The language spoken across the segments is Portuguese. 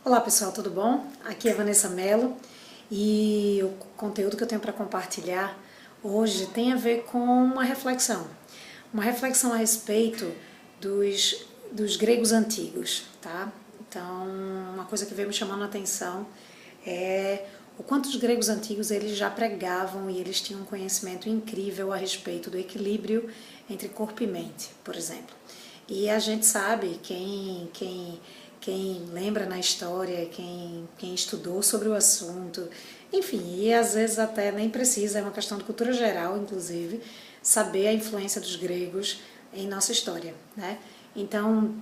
Olá pessoal, tudo bom? Aqui é Vanessa Mello e o conteúdo que eu tenho para compartilhar hoje tem a ver com uma reflexão a respeito dos gregos antigos, tá? Então, uma coisa que veio me chamando a atenção é o quanto os gregos antigos eles já pregavam e eles tinham um conhecimento incrível a respeito do equilíbrio entre corpo e mente, por exemplo. E a gente sabe, quem lembra na história, quem estudou sobre o assunto, enfim, e às vezes até nem precisa, é uma questão de cultura geral, inclusive, saber a influência dos gregos em nossa história, né? Então,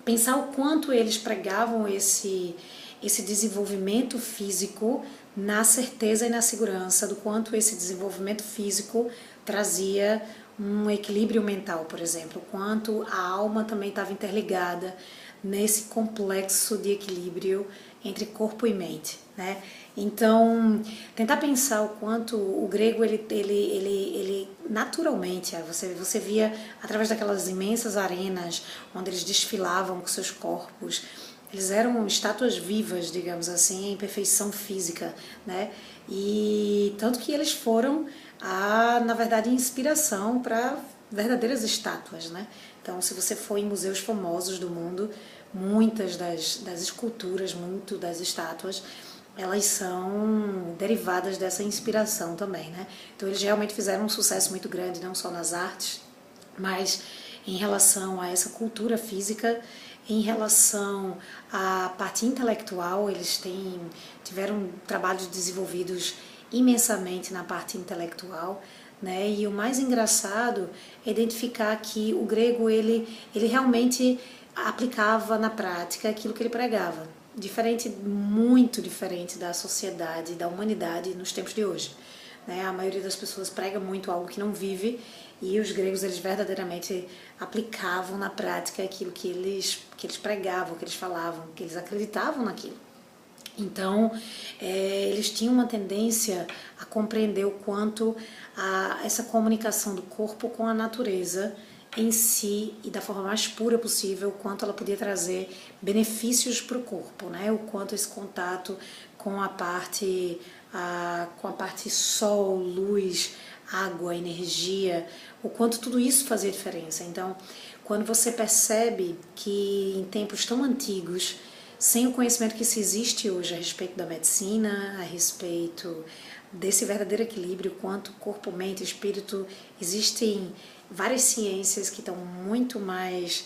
pensar o quanto eles pregavam esse desenvolvimento físico na certeza e na segurança do quanto esse desenvolvimento físico trazia um equilíbrio mental, por exemplo, o quanto a alma também estava interligada nesse complexo de equilíbrio entre corpo e mente, né? Então, tentar pensar o quanto o grego, ele naturalmente, você via através daquelas imensas arenas onde eles desfilavam com seus corpos, eles eram estátuas vivas, digamos assim, em perfeição física, né? E tanto que eles foram, na verdade, inspiração para verdadeiras estátuas, né? Então, se você for em museus famosos do mundo, muitas das esculturas, muito das estátuas, elas são derivadas dessa inspiração também, né? Então, eles realmente fizeram um sucesso muito grande, não só nas artes, mas em relação a essa cultura física, em relação à parte intelectual, eles tiveram trabalhos desenvolvidos imensamente na parte intelectual, né? E o mais engraçado é identificar que o grego ele realmente aplicava na prática aquilo que ele pregava, muito diferente da sociedade, da humanidade nos tempos de hoje, né? A maioria das pessoas prega muito algo que não vive, e os gregos eles verdadeiramente aplicavam na prática aquilo que eles pregavam, que eles falavam, que eles acreditavam naquilo. Então, eles tinham uma tendência a compreender o quanto essa comunicação do corpo com a natureza em si e da forma mais pura possível, o quanto ela podia trazer benefícios para o corpo, né? O quanto esse contato com a parte sol, luz, água, energia, o quanto tudo isso fazia diferença. Então, quando você percebe que em tempos tão antigos, sem o conhecimento que se existe hoje a respeito da medicina, a respeito desse verdadeiro equilíbrio, quanto corpo, mente, espírito, existem várias ciências que estão muito mais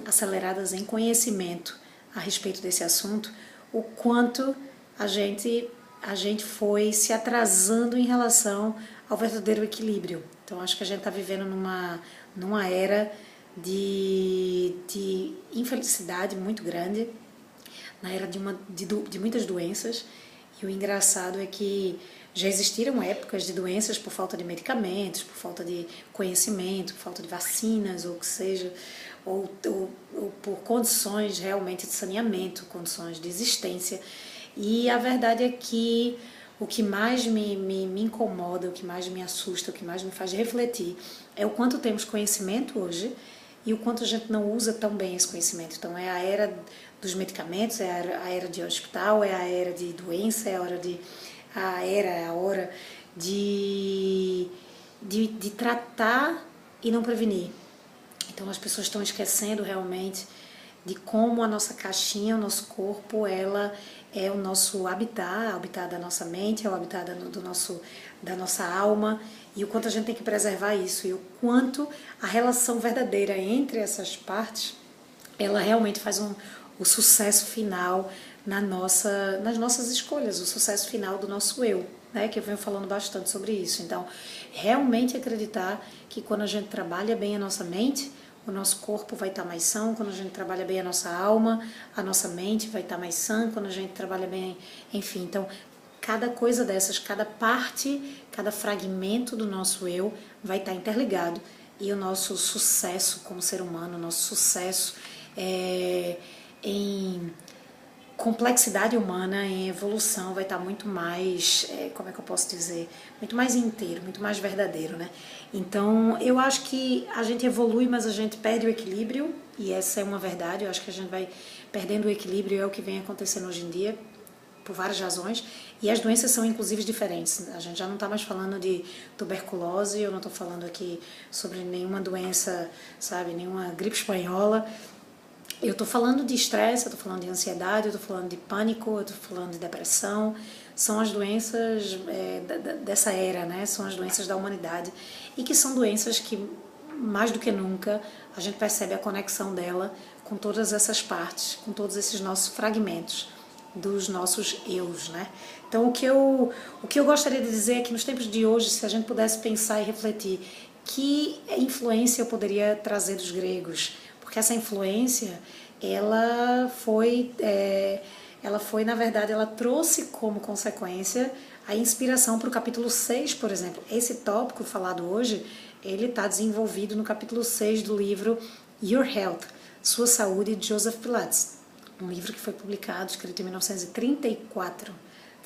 aceleradas em conhecimento a respeito desse assunto, o quanto a gente foi se atrasando em relação ao verdadeiro equilíbrio. Então acho que a gente está vivendo numa era de infelicidade muito grande, na era de muitas doenças, e o engraçado é que já existiram épocas de doenças por falta de medicamentos, por falta de conhecimento, por falta de vacinas, ou o que seja, ou por condições realmente de saneamento, condições de existência. E a verdade é que o que mais me incomoda, o que mais me assusta, o que mais me faz refletir é o quanto temos conhecimento hoje e o quanto a gente não usa tão bem esse conhecimento. Então é a era dos medicamentos, é a era de hospital, é a era de doença, é a hora de tratar e não prevenir. Então as pessoas estão esquecendo realmente de como a nossa caixinha, o nosso corpo, ela é o nosso habitat da nossa mente, é o habitat da nossa alma, e o quanto a gente tem que preservar isso, e o quanto a relação verdadeira entre essas partes, ela realmente faz o sucesso final nas nossas escolhas, o sucesso final do nosso eu, né, que eu venho falando bastante sobre isso. Então, realmente acreditar que quando a gente trabalha bem a nossa mente, o nosso corpo vai estar mais são. Quando a gente trabalha bem a nossa alma, a nossa mente vai estar mais sã. Quando a gente trabalha bem, enfim, então cada coisa dessas, cada parte, cada fragmento do nosso eu vai estar interligado, e o nosso sucesso como ser humano, o nosso sucesso em complexidade humana em evolução vai estar muito mais, como é que eu posso dizer, muito mais inteiro, muito mais verdadeiro, né? Então eu acho que a gente evolui, mas a gente perde o equilíbrio, e essa é uma verdade. Eu acho que a gente vai perdendo o equilíbrio, é o que vem acontecendo hoje em dia, por várias razões, e as doenças são inclusive diferentes. A gente já não está mais falando de tuberculose, eu não estou falando aqui sobre nenhuma doença, sabe, nenhuma gripe espanhola. Eu estou falando de estresse, eu estou falando de ansiedade, eu estou falando de pânico, eu estou falando de depressão. São as doenças dessa era, né? São as doenças da humanidade, e que são doenças que, mais do que nunca, a gente percebe a conexão dela com todas essas partes, com todos esses nossos fragmentos dos nossos eus, né? Então o que eu gostaria de dizer é que nos tempos de hoje, se a gente pudesse pensar e refletir que influência eu poderia trazer dos gregos, porque essa influência, ela foi, na verdade, ela trouxe como consequência a inspiração para o capítulo 6, por exemplo. Esse tópico falado hoje, ele está desenvolvido no capítulo 6 do livro Your Health, Sua Saúde, de Joseph Pilates. Um livro que foi publicado, escrito em 1934,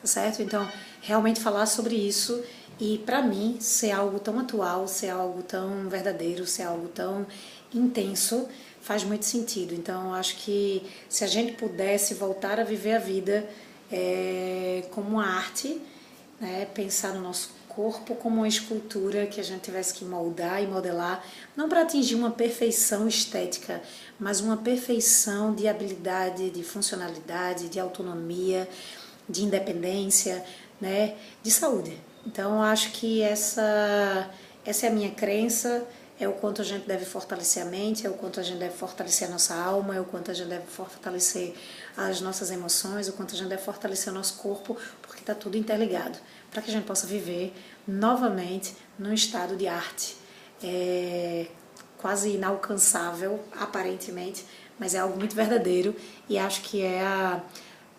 tá certo? Então, realmente falar sobre isso, e para mim, ser algo tão atual, ser algo tão verdadeiro, ser algo tão intenso, faz muito sentido. Então, acho que se a gente pudesse voltar a viver a vida como uma arte, né, pensar no nosso corpo como uma escultura que a gente tivesse que moldar e modelar, não para atingir uma perfeição estética, mas uma perfeição de habilidade, de funcionalidade, de autonomia, de independência, né, de saúde. Então, acho que essa é a minha crença. É o quanto a gente deve fortalecer a mente, é o quanto a gente deve fortalecer a nossa alma, é o quanto a gente deve fortalecer as nossas emoções, o quanto a gente deve fortalecer o nosso corpo, porque está tudo interligado, para que a gente possa viver novamente num estado de arte, quase inalcançável, aparentemente, mas é algo muito verdadeiro, e acho que é a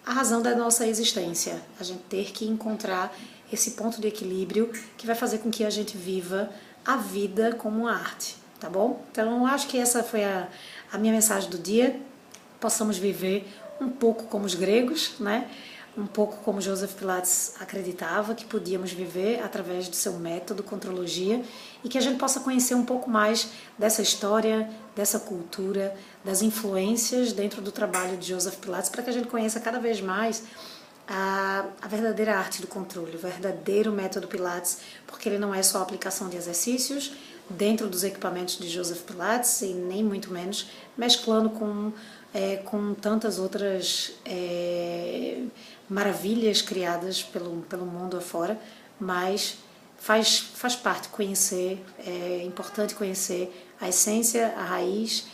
razão da nossa existência, a gente ter que encontrar esse ponto de equilíbrio que vai fazer com que a gente viva a vida como uma arte, tá bom? Então, acho que essa foi a minha mensagem do dia. Possamos viver um pouco como os gregos, né? Um pouco como Joseph Pilates acreditava que podíamos viver através do seu método, contrologia, e que a gente possa conhecer um pouco mais dessa história, dessa cultura, das influências dentro do trabalho de Joseph Pilates, para que a gente conheça cada vez mais a verdadeira arte do controle, o verdadeiro método Pilates, porque ele não é só a aplicação de exercícios dentro dos equipamentos de Joseph Pilates, e nem muito menos mesclando com tantas outras maravilhas criadas pelo mundo afora, mas faz parte conhecer, é importante conhecer a essência, a raiz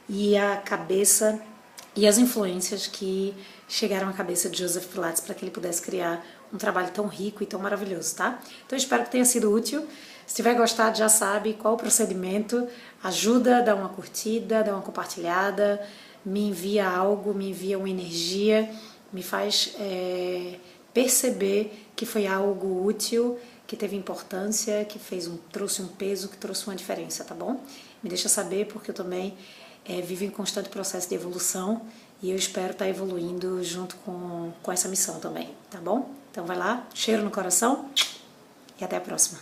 e a cabeça e as influências que chegaram à cabeça de Joseph Pilates para que ele pudesse criar um trabalho tão rico e tão maravilhoso, tá? Então eu espero que tenha sido útil. Se tiver gostado, já sabe qual o procedimento. Ajuda, dá uma curtida, dá uma compartilhada, me envia algo, me envia uma energia, me faz perceber que foi algo útil, que teve importância, que trouxe um peso, que trouxe uma diferença, tá bom? Me deixa saber, porque eu também vivo em constante processo de evolução, e eu espero estar evoluindo junto com essa missão também, tá bom? Então vai lá, cheiro no coração e até a próxima.